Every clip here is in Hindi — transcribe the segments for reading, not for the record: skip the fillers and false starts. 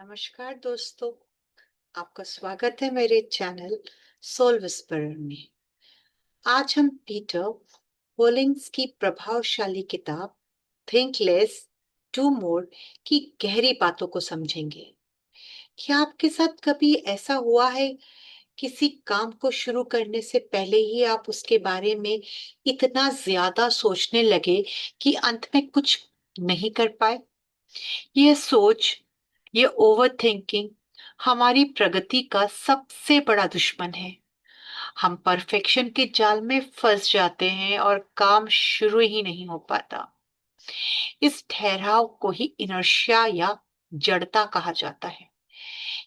नमस्कार दोस्तों, आपका स्वागत है मेरे चैनल सोल विस्परर में। आज हम पीटर होलिंग्स की प्रभावशाली किताब थिंक लेस डू मोर की गहरी बातों को समझेंगे। क्या आपके साथ कभी ऐसा हुआ है, किसी काम को शुरू करने से पहले ही आप उसके बारे में इतना ज्यादा सोचने लगे कि अंत में कुछ नहीं कर पाए? यह सोच, ये ओवर थिंकिंग हमारी प्रगति का सबसे बड़ा दुश्मन है। हम परफेक्शन के जाल में फंस जाते हैं और काम शुरू ही नहीं हो पाता। इस ठहराव को ही इनर्शिया या जड़ता कहा जाता है।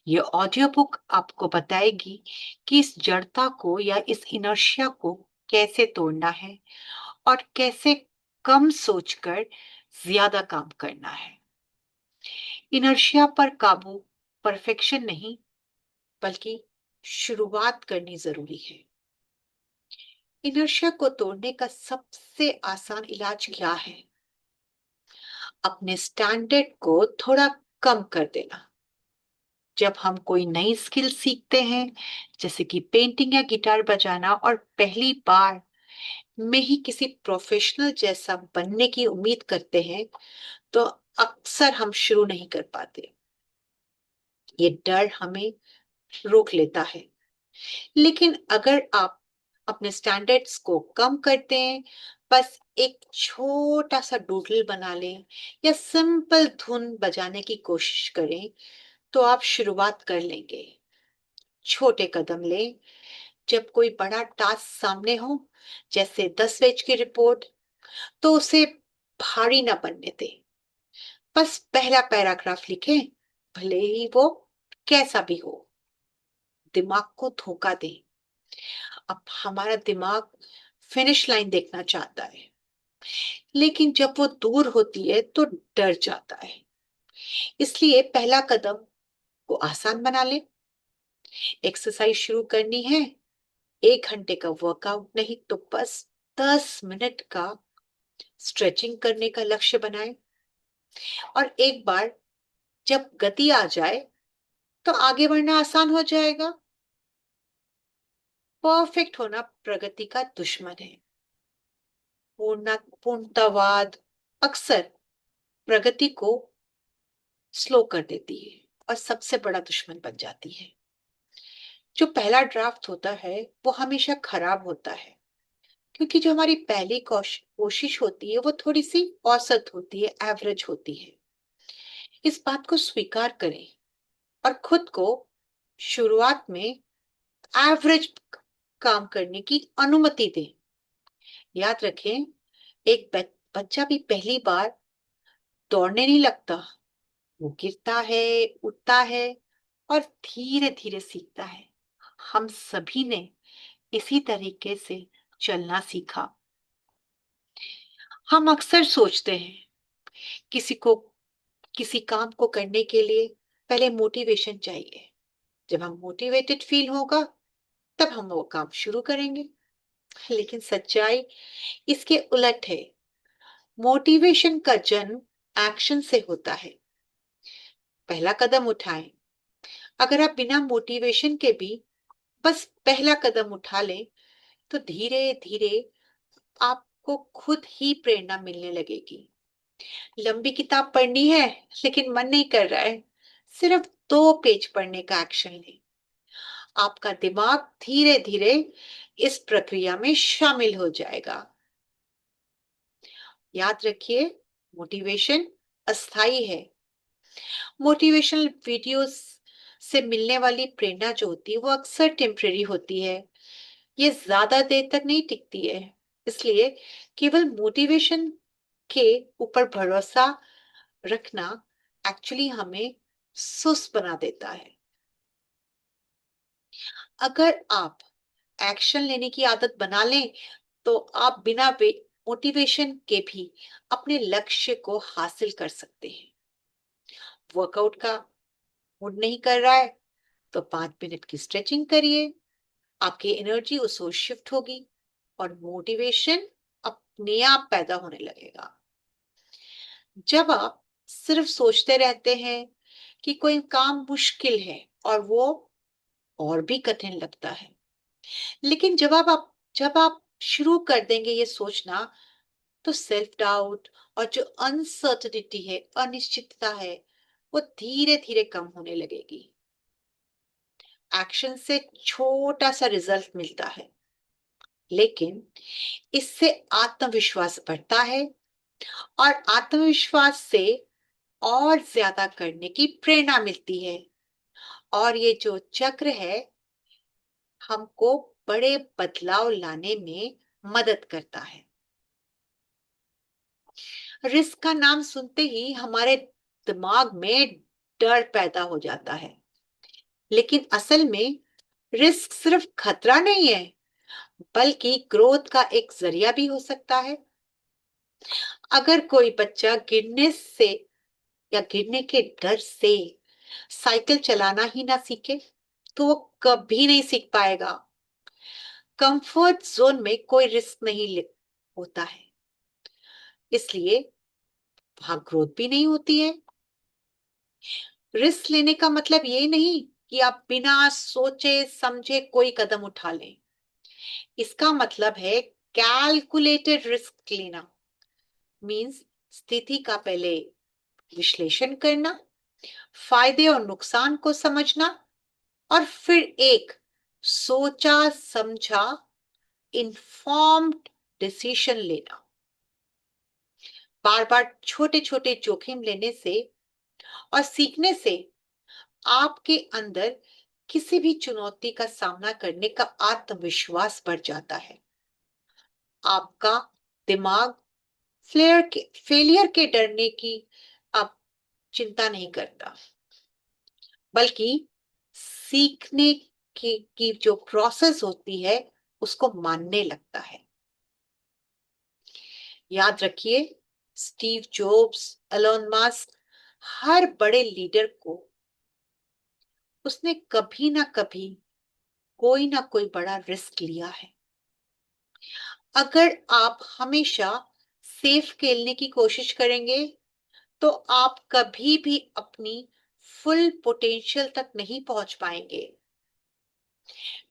ये ऑडियो बुक आपको बताएगी कि इस जड़ता को या इस इनर्शिया को कैसे तोड़ना है और कैसे कम सोचकर ज्यादा काम करना है। इनर्शिया पर काबू परफेक्शन नहीं, बल्कि शुरुआत करनी जरूरी है। इनर्शिया को तोड़ने का सबसे आसान इलाज क्या है? अपने स्टैंडर्ड को थोड़ा कम कर देना। जब हम कोई नई स्किल सीखते हैं, जैसे कि पेंटिंग या गिटार बजाना, और पहली बार में ही किसी प्रोफेशनल जैसा बनने की उम्मीद करते हैं, तो अक्सर हम शुरू नहीं कर पाते। ये डर हमें रोक लेता है। लेकिन अगर आप अपने स्टैंडर्ड्स को कम करते हैं, बस एक छोटा सा डूडल बना लें या सिंपल धुन बजाने की कोशिश करें, तो आप शुरुआत कर लेंगे। छोटे कदम लें। जब कोई बड़ा टास्क सामने हो, जैसे दस्तावेज की रिपोर्ट, तो उसे भारी ना बनने दें। बस पहला पैराग्राफ लिखें, भले ही वो कैसा भी हो। दिमाग को धोखा दें। अब हमारा दिमाग फिनिश लाइन देखना चाहता है, लेकिन जब वो दूर होती है तो डर जाता है। इसलिए पहला कदम को आसान बना ले। एक्सरसाइज शुरू करनी है, 1 घंटे का वर्कआउट नहीं तो बस 10 मिनट का स्ट्रेचिंग करने का लक्ष्य बनाए। और एक बार जब गति आ जाए, तो आगे बढ़ना आसान हो जाएगा। परफेक्ट होना प्रगति का दुश्मन है। पूर्णतावाद अक्सर प्रगति को स्लो कर देती है और सबसे बड़ा दुश्मन बन जाती है। जो पहला ड्राफ्ट होता है वो हमेशा खराब होता है, क्योंकि जो हमारी पहली कोशिश होती है वो थोड़ी सी औसत होती है, एवरेज होती है। इस बात को स्वीकार करें और खुद को शुरुआत में एवरेज काम करने की अनुमति दें। याद रखें, एक बच्चा भी पहली बार दौड़ने नहीं लगता। वो गिरता है, उठता है और धीरे धीरे सीखता है। हम सभी ने इसी तरीके से चलना सीखा। हम अक्सर सोचते हैं किसी को किसी काम को करने के लिए पहले मोटिवेशन चाहिए। जब हम मोटिवेटेड फील होगा, तब हम वो काम शुरू करेंगे। लेकिन सच्चाई इसके उलट है। मोटिवेशन का जन्म एक्शन से होता है। पहला कदम उठाएं। अगर आप बिना मोटिवेशन के भी बस पहला कदम उठा लें, तो धीरे धीरे आपको खुद ही प्रेरणा मिलने लगेगी। लंबी किताब पढ़नी है लेकिन मन नहीं कर रहा है, सिर्फ 2 पेज पढ़ने का एक्शन लें। आपका दिमाग धीरे धीरे इस प्रक्रिया में शामिल हो जाएगा। याद रखिए, मोटिवेशन अस्थाई है। मोटिवेशनल वीडियोस से मिलने वाली प्रेरणा जो होती है वो अक्सर टेम्परेरी होती है। ये ज्यादा देर तक नहीं टिकती है। इसलिए केवल मोटिवेशन के ऊपर भरोसा रखना एक्चुअली हमें सुस्त बना देता है। अगर आप एक्शन लेने की आदत बना लें, तो आप बिना मोटिवेशन के भी अपने लक्ष्य को हासिल कर सकते हैं। वर्कआउट का मूड नहीं कर रहा है, तो 5 मिनट की स्ट्रेचिंग करिए। आपकी एनर्जी उस ओर शिफ्ट होगी और मोटिवेशन अपने आप पैदा होने लगेगा। जब आप सिर्फ सोचते रहते हैं कि कोई काम मुश्किल है और वो और भी कठिन लगता है। लेकिन जब आप शुरू कर देंगे ये सोचना, तो सेल्फ डाउट और जो अनसर्टेनिटी है, अनिश्चितता है, वो धीरे धीरे कम होने लगेगी। एक्शन से छोटा सा रिजल्ट मिलता है, लेकिन इससे आत्मविश्वास बढ़ता है, और आत्मविश्वास से और ज्यादा करने की प्रेरणा मिलती है। और ये जो चक्र है, हमको बड़े बदलाव लाने में मदद करता है। रिस्क का नाम सुनते ही हमारे दिमाग में डर पैदा हो जाता है, लेकिन असल में रिस्क सिर्फ खतरा नहीं है, बल्कि ग्रोथ का एक जरिया भी हो सकता है। अगर कोई बच्चा गिरने के डर से साइकिल चलाना ही ना सीखे, तो वो कभी नहीं सीख पाएगा। कंफर्ट जोन में कोई रिस्क नहीं होता है, इसलिए वहां ग्रोथ भी नहीं होती है। रिस्क लेने का मतलब ये नहीं कि आप बिना सोचे समझे कोई कदम उठा लें। इसका मतलब है कैलकुलेटेड रिस्क लेना। मींस स्थिति का पहले विश्लेषण करना, फायदे और नुकसान को समझना, और फिर एक सोचा समझा इन्फॉर्म्ड डिसीजन लेना। बार बार छोटे छोटे जोखिम लेने से और सीखने से आपके अंदर किसी भी चुनौती का सामना करने का आत्मविश्वास बढ़ जाता है। आपका दिमाग फेलियर के डरने की अब चिंता नहीं करता, बल्कि सीखने की जो प्रोसेस होती है उसको मानने लगता है। याद रखिए, स्टीव जॉब्स, एलोन मस्क, हर बड़े लीडर को उसने कभी ना कभी कोई ना कोई बड़ा रिस्क लिया है। अगर आप हमेशा सेफ खेलने की कोशिश करेंगे, तो आप कभी भी अपनी फुल पोटेंशियल तक नहीं पहुंच पाएंगे।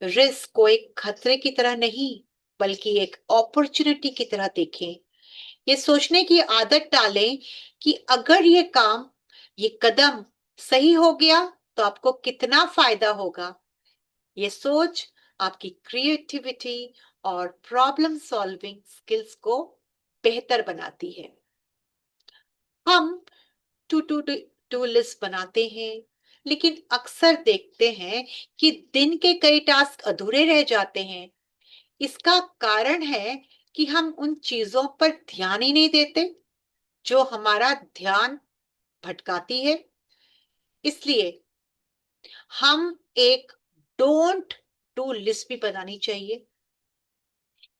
रिस्क को एक खतरे की तरह नहीं, बल्कि एक अपॉर्चुनिटी की तरह देखें। ये सोचने की आदत डालें कि अगर ये कदम सही हो गया, तो आपको कितना फायदा होगा। ये सोच आपकी क्रिएटिविटी और प्रॉब्लम सॉल्विंग स्किल्स को बेहतर बनाती है। हम टू टू टू लिस्ट बनाते हैं, लेकिन अक्सर देखते हैं कि दिन के कई टास्क अधूरे रह जाते हैं। इसका कारण है कि हम उन चीजों पर ध्यान ही नहीं देते जो हमारा ध्यान भटकाती है। इसलिए हम एक डोंट डू लिस्ट भी बनानी चाहिए।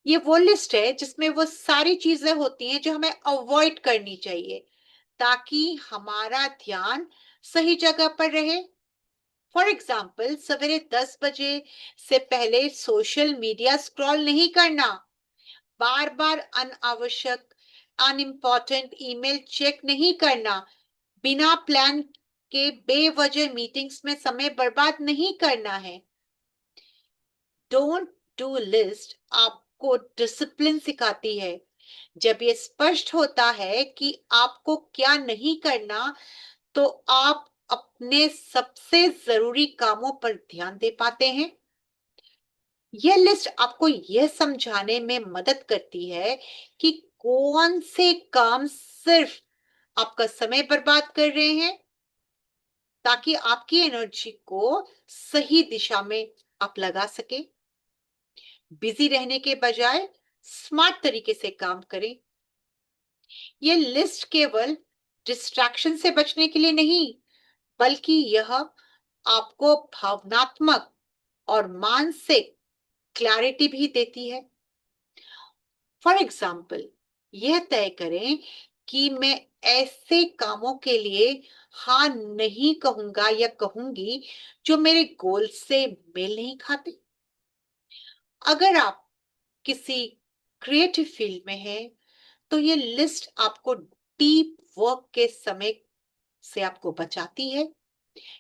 ये वो लिस्ट है जिसमें वो सारी चीजें होती हैं जो हमें अवॉइड करनी चाहिए, ताकि हमारा ध्यान सही जगह पर रहे। फॉर एग्जाम्पल, सवेरे 10 बजे से पहले सोशल मीडिया स्क्रॉल नहीं करना, बार बार अनावश्यक अनइम्पॉर्टेंट ईमेल चेक नहीं करना, बिना प्लान के बेवजह मीटिंग्स में समय बर्बाद नहीं करना है। डोंट डू लिस्ट आपको डिसिप्लिन सिखाती है। जब ये स्पष्ट होता है कि आपको क्या नहीं करना, तो आप अपने सबसे जरूरी कामों पर ध्यान दे पाते हैं। यह लिस्ट आपको यह समझाने में मदद करती है कि कौन से काम सिर्फ आपका समय बर्बाद कर रहे हैं, ताकि आपकी एनर्जी को सही दिशा में आप लगा सके। बिजी रहने के बजाय स्मार्ट तरीके से काम करें। यह लिस्ट केवल डिस्ट्रैक्शन से बचने के लिए नहीं, बल्कि यह आपको भावनात्मक और मानसिक क्लैरिटी भी देती है। फॉर एग्जाम्पल, यह तय करें कि मैं ऐसे कामों के लिए हाँ नहीं कहूंगा या कहूंगी जो मेरे गोल से मेल नहीं खाते। अगर आप किसी क्रिएटिव फील्ड में हैं, तो ये लिस्ट आपको डीप वर्क के समय से आपको बचाती है,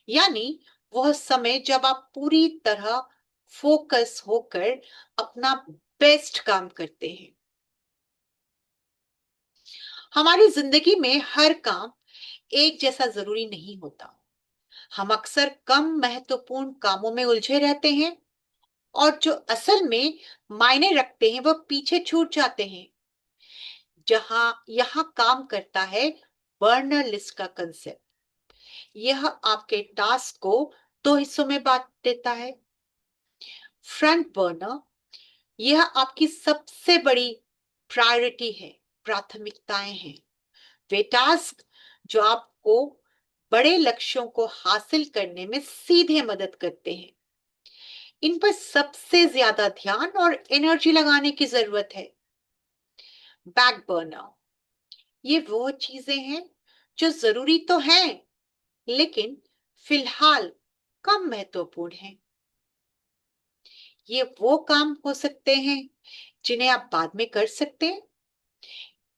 यानी वह समय जब आप पूरी तरह फोकस होकर अपना बेस्ट काम करते हैं। हमारी जिंदगी में हर काम एक जैसा जरूरी नहीं होता। हम अक्सर कम महत्वपूर्ण कामों में उलझे रहते हैं और जो असल में मायने रखते हैं वह पीछे छूट जाते हैं। जहां यहां काम करता है बर्नर लिस्ट का कंसेप्ट। यह आपके टास्क को दो हिस्सों में बांट देता है। फ्रंट बर्नर, यह आपकी सबसे बड़ी प्रायोरिटी है, प्राथमिकताएं हैं। वे टास्क जो आपको बड़े लक्ष्यों को हासिल करने में सीधे मदद करते हैं। इन पर सबसे ज्यादा ध्यान और एनर्जी लगाने की जरूरत है। बैक बर्नर, ये वो चीजें हैं जो जरूरी तो हैं लेकिन फिलहाल कम महत्वपूर्ण हैं। ये वो काम हो सकते हैं जिन्हें आप बाद में कर सकते हैं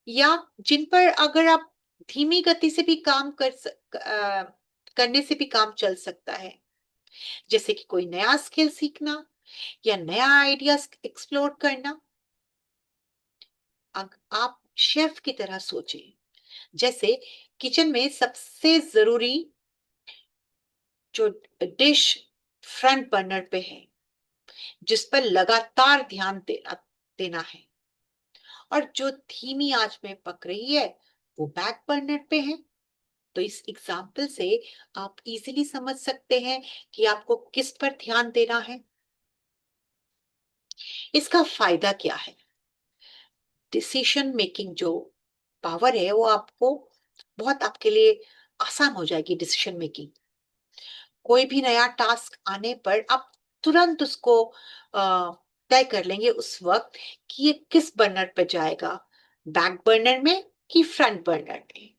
या जिन पर अगर आप धीमी गति से भी करने से भी काम चल सकता है। जैसे कि कोई नया स्किल सीखना या नया आइडिया एक्सप्लोर करना। आप शेफ की तरह सोचें, जैसे किचन में सबसे जरूरी जो डिश फ्रंट बर्नर पे है, जिस पर लगातार ध्यान देना है, और जो धीमी आंच में पक रही है वो बैक बर्नर पे है। तो इस एग्जाम्पल से आप इजीली समझ सकते हैं कि आपको किस पर ध्यान देना है। इसका फायदा क्या है? डिसीजन मेकिंग जो पावर है वो आपको बहुत आपके लिए आसान हो जाएगी। डिसीजन मेकिंग, कोई भी नया टास्क आने पर आप तुरंत उसको तय कर लेंगे उस वक्त कि ये किस बर्नर पे जाएगा, बैक बर्नर में कि फ्रंट बर्नर में।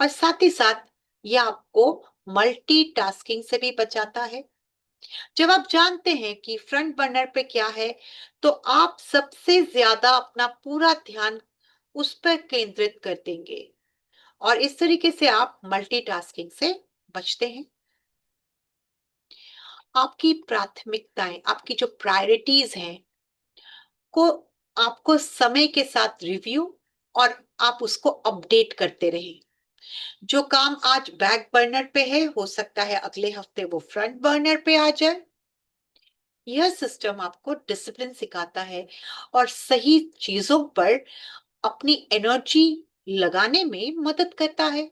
और साथ ही साथ ये आपको मल्टीटास्किंग से भी बचाता है। जब आप जानते हैं कि फ्रंट बर्नर पे क्या है, तो आप सबसे ज्यादा अपना पूरा ध्यान उस पर केंद्रित कर देंगे और इस तरीके से आप मल्टीटास्किंग से बचते हैं। आपकी प्राथमिकताएं, आपकी जो प्रायोरिटीज हैं, को आपको समय के साथ रिव्यू और आप उसको अपडेट करते रहें। जो काम आज बैक बर्नर पे है, हो सकता है अगले हफ्ते वो फ्रंट बर्नर पे आ जाए। यह सिस्टम आपको डिसिप्लिन सिखाता है और सही चीजों पर अपनी एनर्जी लगाने में मदद करता है।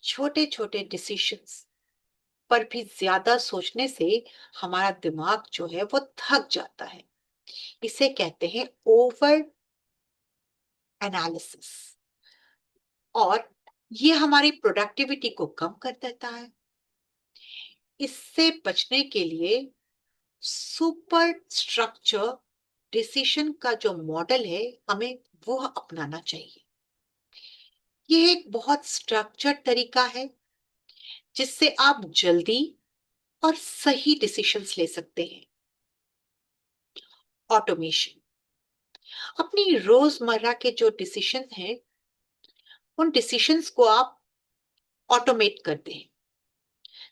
छोटे छोटे डिसीजंस पर भी ज्यादा सोचने से हमारा दिमाग जो है वो थक जाता है। इसे कहते हैं ओवर एनालिसिस, और ये हमारी प्रोडक्टिविटी को कम कर देता है। इससे बचने के लिए सुपर स्ट्रक्चर डिसीजन का जो मॉडल है, हमें वो अपनाना चाहिए। यह एक बहुत स्ट्रक्चर्ड तरीका है जिससे आप जल्दी और सही डिसीजंस ले सकते हैं। ऑटोमेशन, अपनी रोजमर्रा के जो डिसीजन हैं, उन डिसीजंस को आप ऑटोमेट कर दें।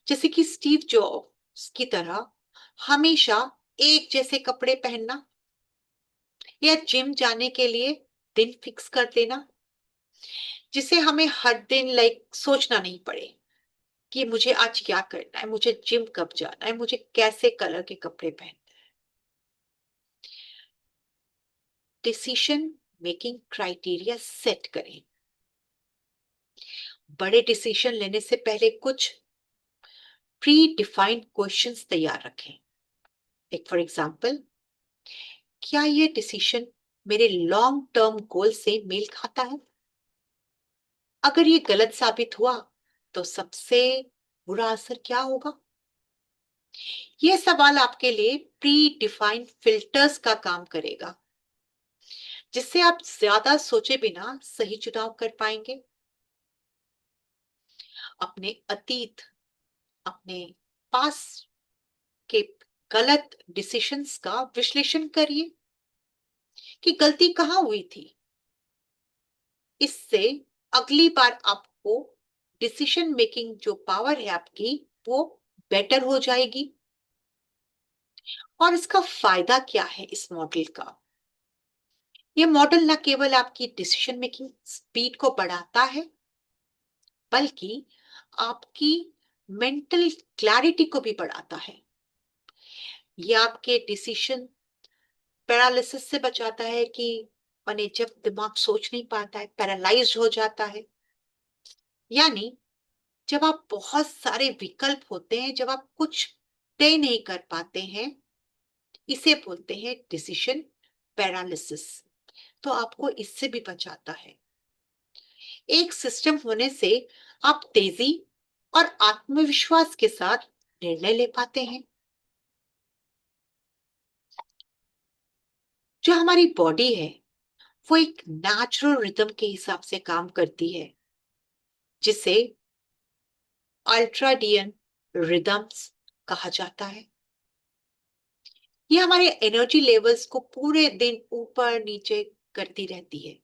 जैसे कि स्टीव जॉब्स की तरह हमेशा एक जैसे कपड़े पहनना या जिम जाने के लिए दिन फिक्स कर देना, जिसे हमें हर दिन सोचना नहीं पड़े कि मुझे आज क्या करना है, मुझे जिम कब जाना है, मुझे कैसे कलर के कपड़े पहनना है। डिसीजन मेकिंग क्राइटेरिया सेट करें। बड़े डिसीजन लेने से पहले कुछ प्री डिफाइंड क्वेश्चंस तैयार रखें। एक फॉर एग्जांपल, क्या ये डिसीजन मेरे लॉन्ग टर्म गोल से मेल खाता है? अगर ये गलत साबित हुआ तो सबसे बुरा असर क्या होगा? यह सवाल आपके लिए प्री डिफाइंड फिल्टर्स का काम करेगा, जिससे आप ज्यादा सोचे बिना सही चुनाव कर पाएंगे। अपने अतीत, अपने पास के गलत डिसीजंस का विश्लेषण करिए कि गलती कहाँ हुई थी। इससे अगली बार आपको डिसीजन मेकिंग जो पावर है आपकी वो बेटर हो जाएगी। और इसका फायदा क्या है इस मॉडल का? ये मॉडल न केवल आपकी डिसीजन मेकिंग स्पीड को बढ़ाता है, बल्कि आपकी मेंटल क्लैरिटी को भी बढ़ाता है। ये आपके डिसीजन पैरालिसिस से बचाता है कि माने जब दिमाग सोच नहीं पाता है, पैरालाइज हो जाता है। यानी जब आप बहुत सारे विकल्प होते हैं, जब आप कुछ तय नहीं कर पाते हैं, इसे बोलते हैं डिसीजन पैरालिसिस। तो आपको इससे भी बचाता है। एक सिस्टम होने से आप तेजी और आत्मविश्वास के साथ निर्णय ले पाते हैं। जो हमारी बॉडी है वो एक नेचुरल रिदम के हिसाब से काम करती है, जिसे अल्ट्राडियन रिदम्स कहा जाता है। ये हमारे एनर्जी लेवल्स को पूरे दिन ऊपर नीचे करती रहती है।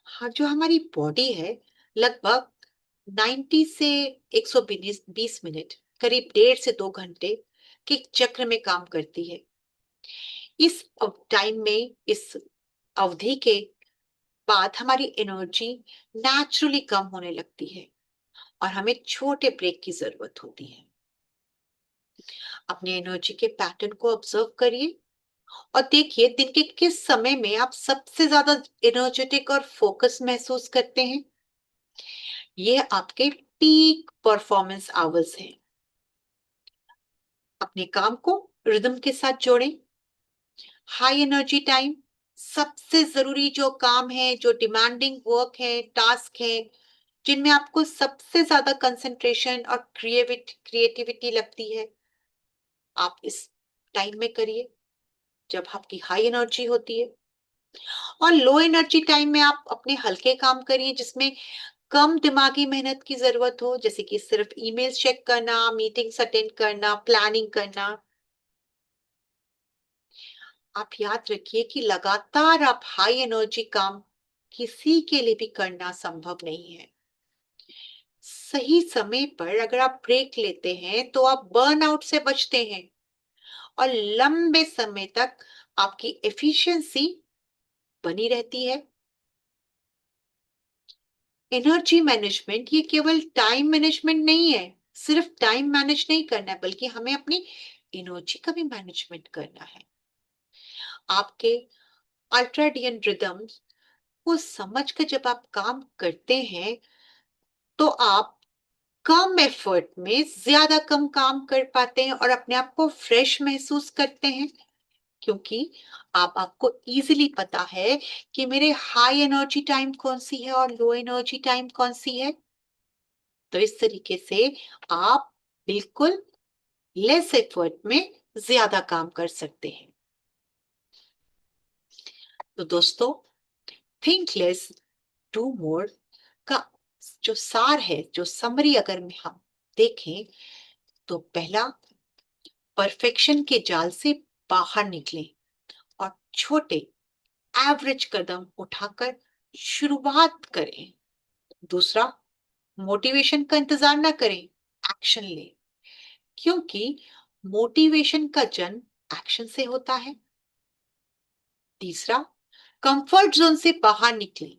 हाँ, जो हमारी बॉडी है लगभग 90 से 120 मिनट, करीब 1.5 से 2 घंटे के चक्र में काम करती है। इस टाइम में, इस अवधि के बाद हमारी एनर्जी नेचुरली कम होने लगती है और हमें छोटे ब्रेक की जरूरत होती है। अपने एनर्जी के पैटर्न को ऑब्जर्व करिए और देखिए दिन के किस समय में आप सबसे ज्यादा एनर्जेटिक और फोकस महसूस करते हैं। ये आपके पीक परफॉर्मेंस आवर्स हैं। अपने काम को रिदम के साथ जोड़ें। हाई एनर्जी टाइम, सबसे जरूरी जो काम है, जो डिमांडिंग वर्क है, टास्क है, जिनमें आपको सबसे ज्यादा कंसंट्रेशन और क्रिएटिविटी लगती है, आप इस टाइम में करिए जब आपकी हाई एनर्जी होती है। और लो एनर्जी टाइम में आप अपने हल्के काम करिए जिसमें कम दिमागी मेहनत की जरूरत हो, जैसे कि सिर्फ ईमेल चेक करना, मीटिंग्स अटेंड करना, प्लानिंग करना। आप याद रखिए कि लगातार आप हाई एनर्जी काम किसी के लिए भी करना संभव नहीं है। सही समय पर अगर आप ब्रेक लेते हैं तो आप बर्नआउट से बचते हैं और लंबे समय तक आपकी एफिशिएंसी बनी रहती है। एनर्जी मैनेजमेंट ये केवल टाइम मैनेजमेंट नहीं है, सिर्फ टाइम मैनेज नहीं करना है, बल्कि हमें अपनी एनर्जी का भी मैनेजमेंट करना है। आपके अल्ट्राडियन रिदम्स को समझ कर जब आप काम करते हैं तो आप कम एफर्ट में ज्यादा कम काम कर पाते हैं और अपने आप को फ्रेश महसूस करते हैं, क्योंकि आपको इजीली पता है कि मेरे हाई एनर्जी टाइम कौन सी है और लो एनर्जी टाइम कौन सी है। तो इस तरीके से आप बिल्कुल लेस एफर्ट में ज्यादा काम कर सकते हैं। तो दोस्तों, थिंक लेस डू मोर का जो सार है, जो समरी अगर हम देखें, तो पहला, परफेक्शन के जाल से बाहर निकलें और छोटे एवरेज कदम उठाकर शुरुआत करें। दूसरा, मोटिवेशन का इंतजार ना करें, एक्शन लें, क्योंकि मोटिवेशन का जन्म एक्शन से होता है। तीसरा, कंफर्ट जोन से बाहर निकलें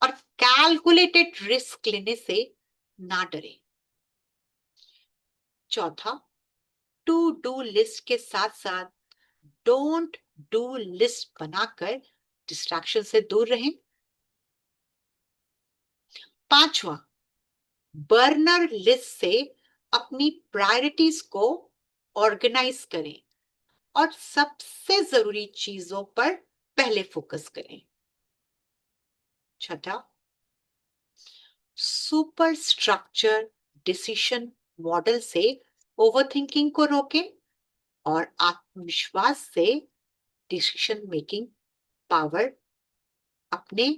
और कैलकुलेटेड रिस्क लेने से ना डरें। चौथा, टू डू लिस्ट के साथ साथ डोंट डू लिस्ट बनाकर डिस्ट्रैक्शन से दूर रहें। पांचवा, बर्नर लिस्ट से अपनी प्रायोरिटीज को ऑर्गेनाइज करें और सबसे जरूरी चीजों पर पहले फोकस करें। छठा, सुपर स्ट्रक्चर डिसीजन मॉडल से ओवरथिंकिंग को रोकें और आत्मविश्वास से डिसीजन मेकिंग पावर अपने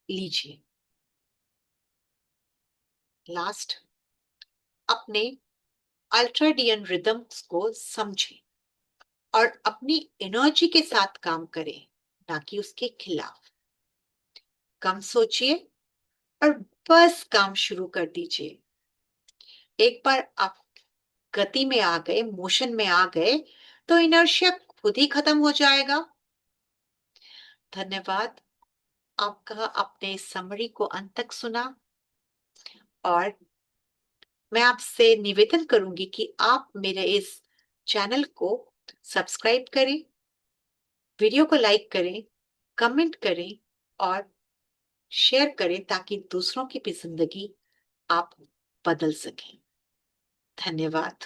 लीजिए। लास्ट, अपने अल्ट्राडियन रिदम्स को समझें और अपनी एनर्जी के साथ काम करें, ना कि उसके खिलाफ। कम सोचिए, और बस काम शुरू कर दीजिए। एक बार आप गति में आ गए, मोशन में आ गए, तो इनर्शिया खुद ही खत्म हो जाएगा। धन्यवाद। आपका आपने इस समरी को अंत तक सुना, और मैं आपसे निवेदन करूंगी कि आप मेरे इस चैनल को सब्सक्राइब करें, वीडियो को लाइक करें, कमेंट करें और शेयर करें, ताकि दूसरों की भी जिंदगी आप बदल सकें। धन्यवाद।